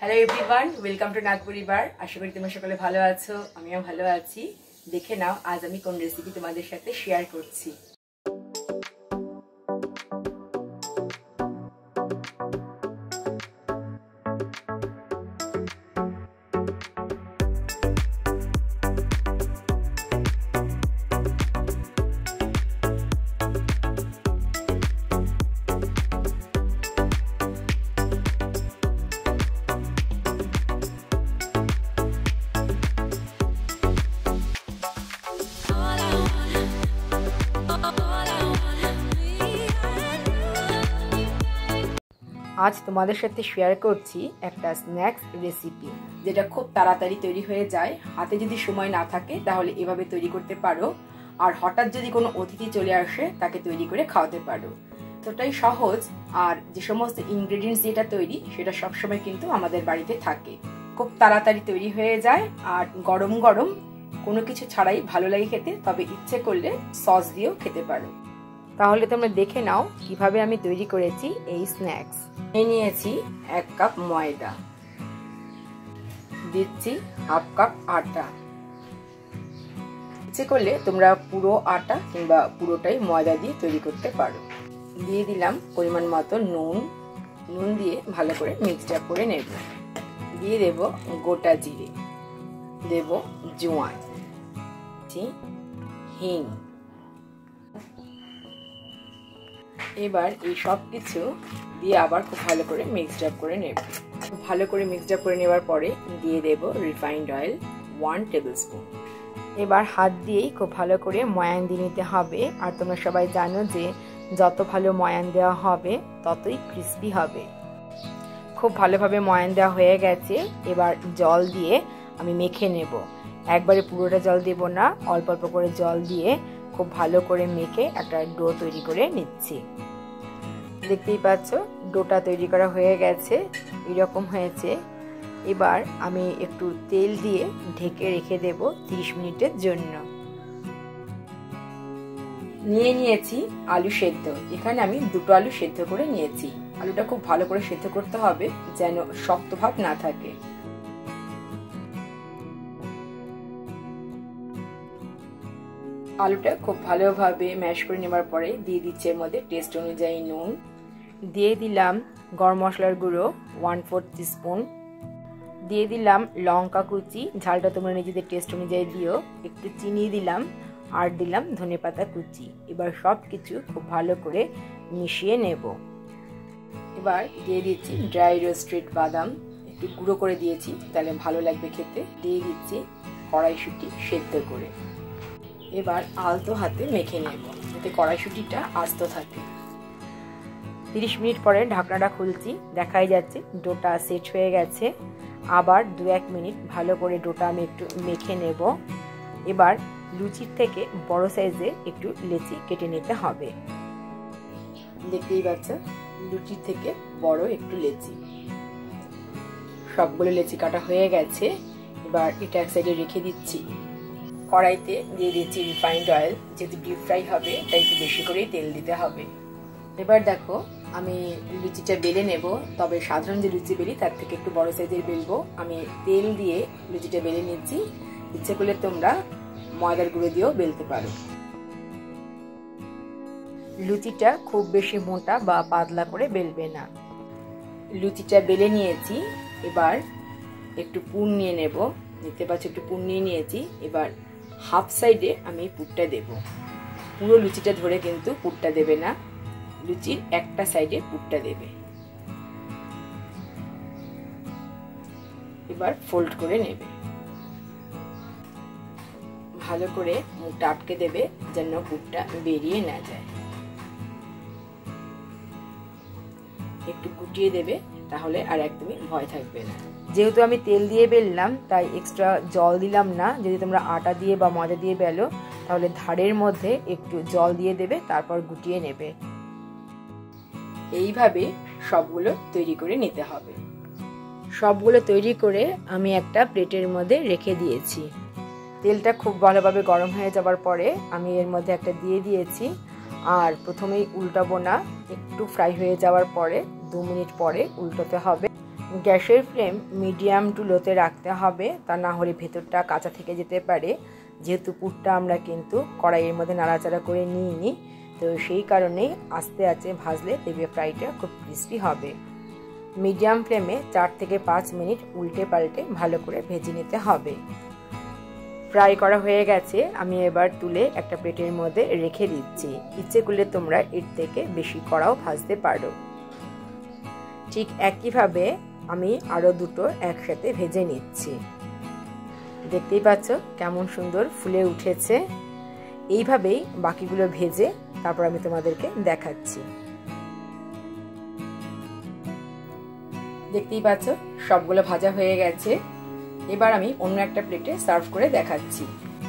Hello everyone, welcome to নাগ পরিবার। আশা করি তোমরা সকলে ভালো আছো, আমিও ভালো আছি। দেখে নাও আজ আমি কোন রেসিপি তোমাদের সাথে শেয়ার করছি। আজ তোমাদের সাথে শেয়ার করছি একটা স্ন্যাক্স রেসিপি, যেটা খুব তাড়াতাড়ি তৈরি হয়ে যায়। হাতে যদি সময় না থাকে তাহলে এভাবে তৈরি করতে পারো, আর হঠাৎ যদি কোনো অতিথি চলে আসে তাকে তৈরি করে খাওয়াতে পারো। এতটাই সহজ, আর যে সমস্ত ইনগ্রেডিয়েন্টস যেটা তৈরি সেটা সবসময় কিন্তু আমাদের বাড়িতে থাকে। খুব তাড়াতাড়ি তৈরি হয়ে যায়, আর গরম গরম কোনো কিছু ছাড়াই ভালো লাগে খেতে। তবে ইচ্ছে করলে সস দিয়েও খেতে পারো। তাহলে তোমরা দেখে নাও কিভাবে আমি তৈরি করেছি এই স্ন্যাক্স। নিয়েছি 1 কাপ ময়দা, দিচ্ছি হাফ কাপ আটা। ইচ্ছে করলে তোমরা পুরো আটা কিংবা পুরোটাই ময়দা দিয়ে তৈরি করতে পারো। দিয়ে দিলাম পরিমাণ মতো নুন। নুন দিয়ে ভালো করে মিক্সড করে নেব। দিয়ে দেব গোটা জিরে, দেব জোয়ান, হিং। এবার এই সব কিছু দিয়ে আবার খুব ভালো করে মিক্সড করে নেব। খুব ভালো করে মিক্সড করে নেওয়ার পরে দিয়ে দেব রিফাইন্ড অয়েল 1 টেবিল স্পুন। এবার হাত দিয়েই খুব ভালো করে ময়ান দিয়ে নিতে হবে। আর তোমরা সবাই জানো যে যত ভালো ময়ান দেওয়া হবে ততই ক্রিস্পি হবে। খুব ভালোভাবে ময়ান দেওয়া হয়ে গেছে। এবার জল দিয়ে আমি মেখে নেব। একবারে পুরোটা জল দেব না, অল্প অল্প করে জল দিয়ে খুব ভালো করে মেখে একটা ডো তৈরি করে নিচ্ছি। দেখতেই পাচ্ছ ডোটা তৈরি করা হয়ে গেছে, এরকম হয়েছে। এবার আমি একটু তেল দিয়ে ঢেকে রেখে দেব 30 মিনিটের জন্য। নিয়েছি আলু সেদ্ধ। এখানে আমি 2টো আলু সেদ্ধ করে নিয়েছি। আলুটা খুব ভালো করে সেদ্ধ করতে হবে যেন শক্ত ভাব না থাকে। আলুটা খুব ভালোভাবে ম্যাশ করে নেওয়ার পরে দিয়ে দিচ্ছি এর মধ্যে টেস্ট অনুযায়ী নুন। দিয়ে দিলাম গরম মশলার গুঁড়ো 1/4 টিস্পুন। দিয়ে দিলাম লঙ্কা কুচি, ঝালটা তোমরা নিজেদের টেস্ট অনুযায়ী দিও। একটু চিনি দিলাম, আর দিলাম ধনেপাতা কুচি। এবার সব কিছু খুব ভালো করে মিশিয়ে নেব। এবার দিয়ে দিচ্ছি ড্রাই রোস্টেড বাদাম, একটু গুঁড়ো করে দিয়েছি, তাহলে ভালো লাগবে খেতে। দিয়ে দিচ্ছি কড়াইশুঁটি সেদ্ধ করে। এবার আলতো হাতে মেখে নেব যাতে কড়াইশুঁটিটা আস্ত থাকে। 30 মিনিট পরে ঢাকনাটা খুলছি, দেখাই যাচ্ছে ডোটা সেট হয়ে গেছে। আবার 2-1 মিনিট ভালো করে ডোটা আমি একটু মেখে নেব। এবার লুচির থেকে বড় সাইজে একটু লেচি কেটে নিতে হবে। দেখতেই পাচ্ছ লুচির থেকে বড় একটু লেচি। সবগুলো লেচি কাটা হয়ে গেছে। এবার এটা এক সাইডে রেখে দিচ্ছি। কড়াইতে দিয়ে দিচ্ছি রিফাইন্ড অয়েল। যেহেতু ডিপ ফ্রাই হবে তাই একটু বেশি করেই তেল দিতে হবে। এবার দেখো আমি লুচিটা বেলে নেব। তবে সাধারণ যে লুচি বেলি তার থেকে একটু বড় সাইজের বেলবো। আমি তেল দিয়ে লুচিটা বেলে নিচ্ছি। ইচ্ছে করলে তোমরা ময়দার গুঁড়ো দিয়েও বেলতে পারো। লুচিটা খুব বেশি মোটা বা পাতলা করে বেলবে না। লুচিটা বেলে নিয়েছি। এবার একটু পুর নিয়ে নেব। দেখতে পাচ্ছ একটু পুর নিয়ে নিয়েছি। এবার হাফ সাইডে আমি পুরটা দেব। পুরো লুচিটা ধরে কিন্তু পুরটা দেবে না, লুচির একটা সাইডে পুরটা দেবে। এবার ফোল্ড করে নেবে। ভালো করে মুখটা আটকে দেবে যেন পুরটা বেরিয়ে না যায়। একটু গুটিয়ে দেবে, তাহলে আর একদমই ভয় থাকবে না। যেহেতু আমি তেল দিয়ে বেললাম তাই এক্সট্রা জল দিলাম না। যদি তোমরা আটা দিয়ে বা ময়দা দিয়ে বেলো তাহলে ধারের মধ্যে একটু জল দিয়ে দেবে, তারপর গুটিয়ে নেবে। এইভাবে সবগুলো তৈরি করে নিতে হবে। সবগুলো তৈরি করে আমি একটা প্লেটের মধ্যে রেখে দিয়েছি। তেলটা খুব ভালোভাবে গরম হয়ে যাবার পরে আমি এর মধ্যে একটা দিয়ে দিয়েছি। আর প্রথমেই উল্টাবো না, একটু ফ্রাই হয়ে যাওয়ার পরে 2 মিনিট পরে উল্টোতে হবে। গ্যাসের ফ্লেম মিডিয়াম টু লোতে রাখতে হবে, তা না হলে ভেতরটা কাঁচা থেকে যেতে পারে। যেহেতু পুরটা আমরা কিন্তু কড়াইয়ের মধ্যে নাড়াচাড়া করে নিইনি, তো সেই কারণেই আস্তে আস্তে ভাজলে দেখবে ফ্রাইটা খুব ক্রিস্পি হবে। মিডিয়াম ফ্লেমে 4 থেকে 5 মিনিট উল্টে পাল্টে ভালো করে ভেজে নিতে হবে। ফ্রাই করা হয়ে গেছে, আমি এবার তুলে একটা প্লেটের মধ্যে রেখে দিচ্ছি। ইচ্ছে করলে তোমরা এর থেকে বেশি কড়াও ভাজতে পারো। ঠিক একইভাবে আমি আরও দুটো একসাথে ভেজে নিচ্ছি। দেখতেই পাচ্ছ কেমন সুন্দর ফুলে উঠেছে। এইভাবেই বাকিগুলো ভেজে তারপর আমি তোমাদেরকে দেখাচ্ছি। দেখতেই পাচ্ছ সবগুলো ভাজা হয়ে গেছে। এবার আমি অন্য একটা প্লেটে সার্ভ করে দেখাচ্ছি।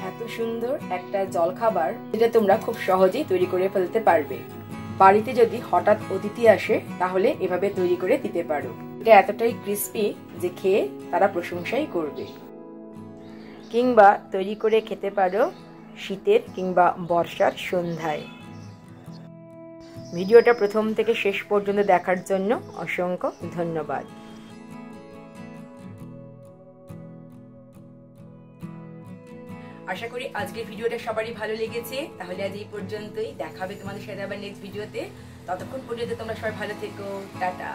এত সুন্দর একটা জলখাবার যেটা তোমরা খুব সহজেই তৈরি করে ফেলতে পারবে। বাড়িতে যদি হঠাৎ অতিথি আসে তাহলে এভাবে তৈরি করে দিতে পারো। এটা এতটাই ক্রিস্পি যে খেয়ে তারা প্রশংসাই করবে। কিংবা তৈরি করে খেতে পারো শীতের কিংবা বর্ষার সন্ধ্যায়। ভিডিওটা প্রথম থেকে শেষ পর্যন্ত দেখার জন্য অসংখ্য ধন্যবাদ। আশা করি আজকের ভিডিওটা সবারই ভালো লেগেছে। তাহলে আজ এই পর্যন্তই, দেখা হবে তোমাদের সাথে আবার নেক্সট ভিডিওতে। ততক্ষণ পর্যন্ত তোমরা সবাই ভালো থেকো। টাটা।